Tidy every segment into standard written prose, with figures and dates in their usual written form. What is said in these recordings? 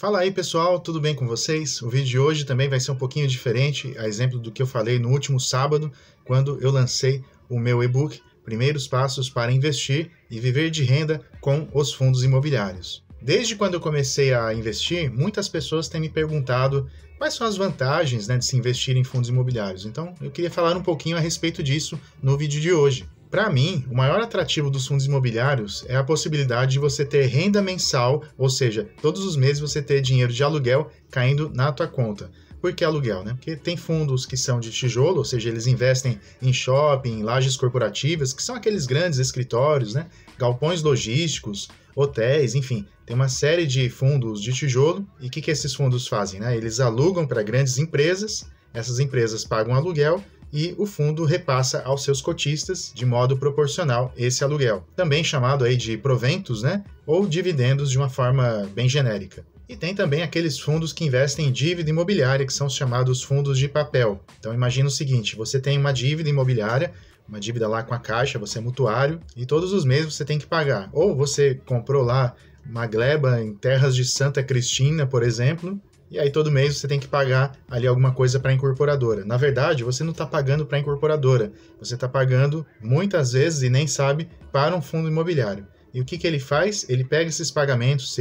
Fala aí pessoal, tudo bem com vocês? O vídeo de hoje também vai ser um pouquinho diferente, a exemplo do que eu falei no último sábado, quando eu lancei o meu e-book Primeiros Passos para Investir e Viver de Renda com os Fundos Imobiliários. Desde quando eu comecei a investir, muitas pessoas têm me perguntado quais são as vantagens, de se investir em fundos imobiliários. Então eu queria falar um pouquinho a respeito disso no vídeo de hoje. Para mim, o maior atrativo dos fundos imobiliários é a possibilidade de você ter renda mensal, ou seja, todos os meses você ter dinheiro de aluguel caindo na tua conta. Por que aluguel? Porque tem fundos que são de tijolo, ou seja, eles investem em shopping, em lajes corporativas, que são aqueles grandes escritórios, galpões logísticos, hotéis, enfim, tem uma série de fundos de tijolo. E o que esses fundos fazem? Eles alugam para grandes empresas, essas empresas pagam aluguel, e o fundo repassa aos seus cotistas de modo proporcional esse aluguel, também chamado aí de proventos, ou dividendos de uma forma bem genérica. E tem também aqueles fundos que investem em dívida imobiliária, que são os chamados fundos de papel. Então imagina o seguinte, você tem uma dívida imobiliária, uma dívida lá com a Caixa, você é mutuário, e todos os meses você tem que pagar. Ou você comprou lá uma gleba em terras de Santa Cristina, por exemplo, e aí todo mês você tem que pagar ali alguma coisa para a incorporadora. Na verdade, você não está pagando para a incorporadora, você está pagando muitas vezes e nem sabe para um fundo imobiliário. E o que ele faz? Ele pega esses pagamentos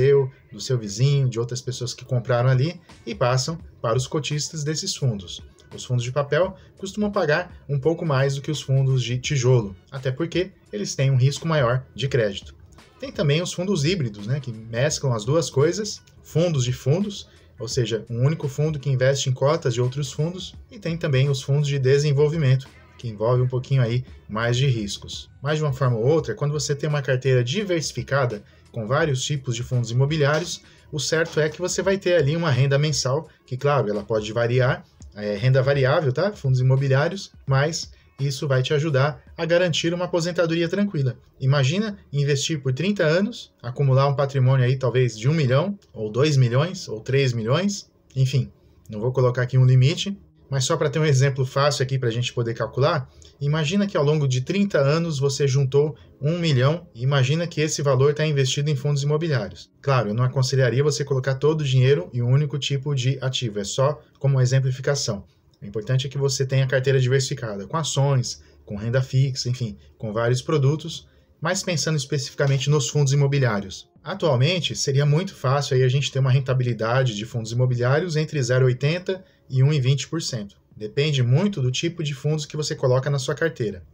do seu vizinho, de outras pessoas que compraram ali e passam para os cotistas desses fundos. Os fundos de papel costumam pagar um pouco mais do que os fundos de tijolo, até porque eles têm um risco maior de crédito. Tem também os fundos híbridos, que mesclam as duas coisas, fundos de fundos, ou seja, um único fundo que investe em cotas de outros fundos, e tem também os fundos de desenvolvimento, que envolve um pouquinho aí mais de riscos. Mas de uma forma ou outra, quando você tem uma carteira diversificada com vários tipos de fundos imobiliários, o certo é que você vai ter ali uma renda mensal, que claro, ela pode variar, é renda variável, fundos imobiliários, mas isso vai te ajudar a garantir uma aposentadoria tranquila. Imagina investir por 30 anos, acumular um patrimônio aí talvez de 1 milhão, ou 2 milhões, ou 3 milhões, enfim, não vou colocar aqui um limite, mas só para ter um exemplo fácil aqui para a gente poder calcular, imagina que ao longo de 30 anos você juntou 1 milhão e imagina que esse valor está investido em fundos imobiliários. Claro, eu não aconselharia você colocar todo o dinheiro em um único tipo de ativo, é só como exemplificação. O importante é que você tenha carteira diversificada, com ações, com renda fixa, enfim, com vários produtos, mas pensando especificamente nos fundos imobiliários. Atualmente, seria muito fácil aí a gente ter uma rentabilidade de fundos imobiliários entre 0,80% e 1,20%. Depende muito do tipo de fundos que você coloca na sua carteira.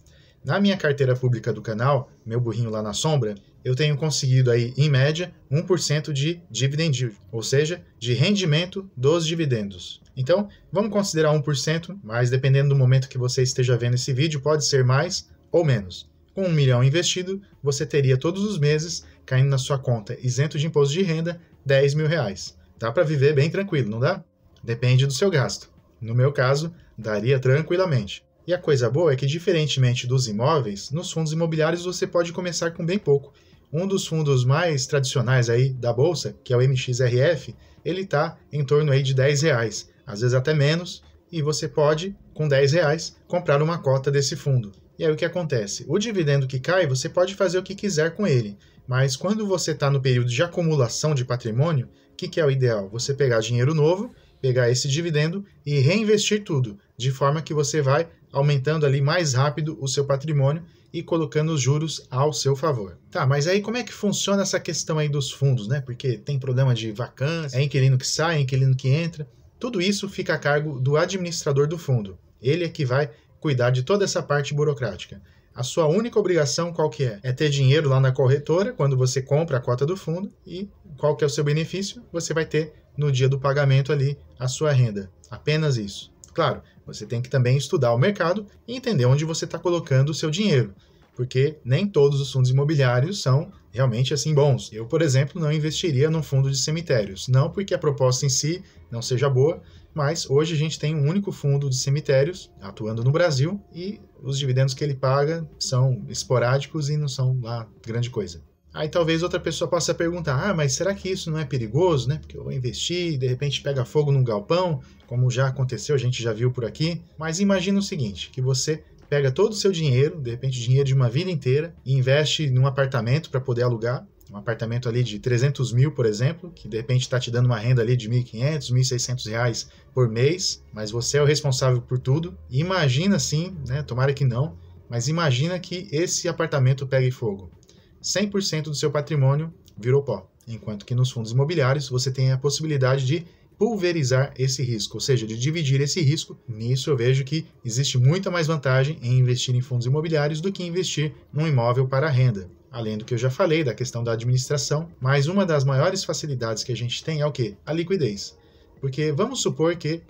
Na minha carteira pública do canal, meu burrinho lá na sombra, eu tenho conseguido aí, em média, 1% de dividend yield, ou seja, de rendimento dos dividendos. Então, vamos considerar 1%, mas dependendo do momento que você esteja vendo esse vídeo, pode ser mais ou menos. Com 1 milhão investido, você teria todos os meses, caindo na sua conta, isento de imposto de renda, 10 mil reais. Dá para viver bem tranquilo, não dá? Depende do seu gasto. No meu caso, daria tranquilamente. E a coisa boa é que, diferentemente dos imóveis, nos fundos imobiliários você pode começar com bem pouco. Um dos fundos mais tradicionais aí da Bolsa, que é o MXRF, ele está em torno aí de R$10, às vezes até menos, e você pode, com R$10, comprar uma cota desse fundo. E aí o que acontece? O dividendo que cai, você pode fazer o que quiser com ele, mas quando você está no período de acumulação de patrimônio, o que é o ideal? Você pegar dinheiro novo, pegar esse dividendo e reinvestir tudo, de forma que você vai aumentando ali mais rápido o seu patrimônio e colocando os juros ao seu favor. Tá, mas aí como é que funciona essa questão aí dos fundos, Porque tem problema de vacância, é inquilino que sai, é inquilino que entra. Tudo isso fica a cargo do administrador do fundo. Ele é que vai cuidar de toda essa parte burocrática. A sua única obrigação qual que é? É ter dinheiro lá na corretora quando você compra a cota do fundo e qual que é o seu benefício? Você vai ter no dia do pagamento ali a sua renda. Apenas isso. Claro, você tem que também estudar o mercado e entender onde você está colocando o seu dinheiro, porque nem todos os fundos imobiliários são realmente assim bons. Eu, por exemplo, não investiria num fundo de cemitérios, não porque a proposta em si não seja boa, mas hoje a gente tem um único fundo de cemitérios atuando no Brasil e os dividendos que ele paga são esporádicos e não são lá grande coisa. Aí talvez outra pessoa possa perguntar, mas será que isso não é perigoso, Porque eu investi e de repente pega fogo num galpão, como já aconteceu, a gente já viu por aqui. Mas imagina o seguinte, que você pega todo o seu dinheiro, de repente dinheiro de uma vida inteira, e investe num apartamento para poder alugar, um apartamento ali de 300 mil, por exemplo, que de repente está te dando uma renda ali de R$1.500, R$1.600 por mês, mas você é o responsável por tudo. Imagina assim, né? Tomara que não, mas imagina que esse apartamento pegue fogo. 100% do seu patrimônio virou pó, enquanto que nos fundos imobiliários você tem a possibilidade de pulverizar esse risco, ou seja, de dividir esse risco. Nisso eu vejo que existe muita mais vantagem em investir em fundos imobiliários do que investir num imóvel para renda. Além do que eu já falei da questão da administração, mas uma das maiores facilidades que a gente tem é o quê? A liquidez. Porque vamos supor que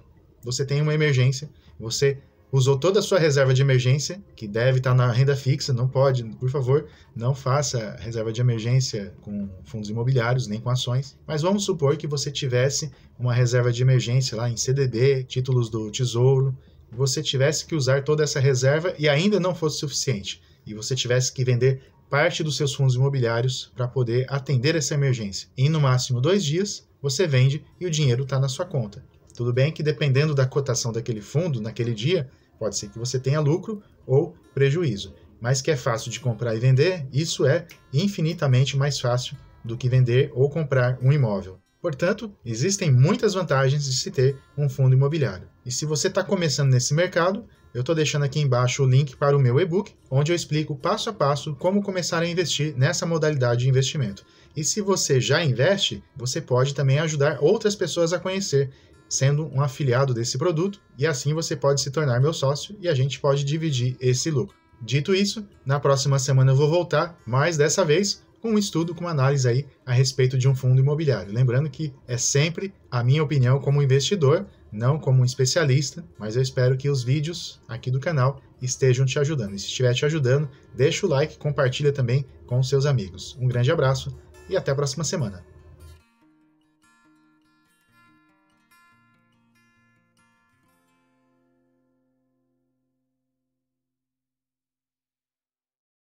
você tem uma emergência, você usou toda a sua reserva de emergência, que deve estar na renda fixa, não pode, por favor, não faça reserva de emergência com fundos imobiliários, nem com ações, mas vamos supor que você tivesse uma reserva de emergência lá em CDB, títulos do Tesouro, você tivesse que usar toda essa reserva e ainda não fosse suficiente, e você tivesse que vender parte dos seus fundos imobiliários para poder atender essa emergência. Em no máximo 2 dias, você vende e o dinheiro está na sua conta. Tudo bem que dependendo da cotação daquele fundo, naquele dia, pode ser que você tenha lucro ou prejuízo. Mas que é fácil de comprar e vender, isso é infinitamente mais fácil do que vender ou comprar um imóvel. Portanto, existem muitas vantagens de se ter um fundo imobiliário. E se você está começando nesse mercado, eu estou deixando aqui embaixo o link para o meu e-book, onde eu explico passo a passo como começar a investir nessa modalidade de investimento. E se você já investe, você pode também ajudar outras pessoas a conhecer, sendo um afiliado desse produto, e assim você pode se tornar meu sócio e a gente pode dividir esse lucro. Dito isso, na próxima semana eu vou voltar, mas dessa vez com um estudo, com uma análise aí a respeito de um fundo imobiliário. Lembrando que é sempre a minha opinião como investidor, não como um especialista, mas eu espero que os vídeos aqui do canal estejam te ajudando. E se estiver te ajudando, deixa o like, compartilha também com os seus amigos. Um grande abraço e até a próxima semana.